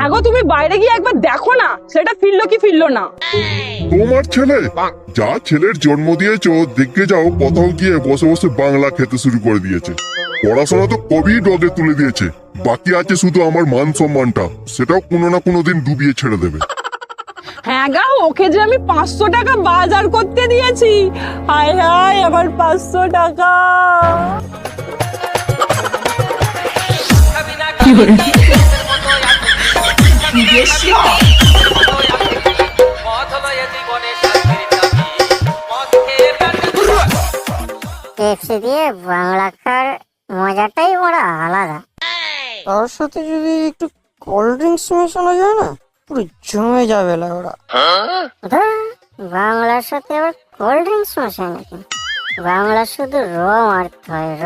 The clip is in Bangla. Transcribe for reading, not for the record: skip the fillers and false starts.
আগো তুমি বাইরে গিয়ে একবার দেখো না সেটা ফিরলো কি ফিরলো না। তোমার ছেলে যা ছেলের জন্ম দিয়েছো দেখে যাও কোথাও গিয়ে বসে বসে বাংলা খেতে শুরু করে দিয়েছে। পড়াশোনা তো কবেই ডগে তুলে দিয়েছে, বাকি আছে শুধু আমার মান সম্মানটা, সেটাও কোনো না কোনো দিন ডুবিয়ে ছেড়ে দেবে। হ্যাঁ গা, ওকে যে আমি 500 টাকা বাজার করতে দিয়েছি, হায় হায় আমার 500 টাকা। কেএফসি দিয়ে বাংলা খাওয়ার মজাটাই বড় আলাদা। তার সাথে যদি একটু কোল্ড ড্রিঙ্কস মেশানো যায় না, পুরো জমে যাবে ওরা। ধুর, বাংলার সাথে আবার কোল্ড ড্রিঙ্কস মেশায় নাকি? বাংলা শুধু র মারতে হয়, র।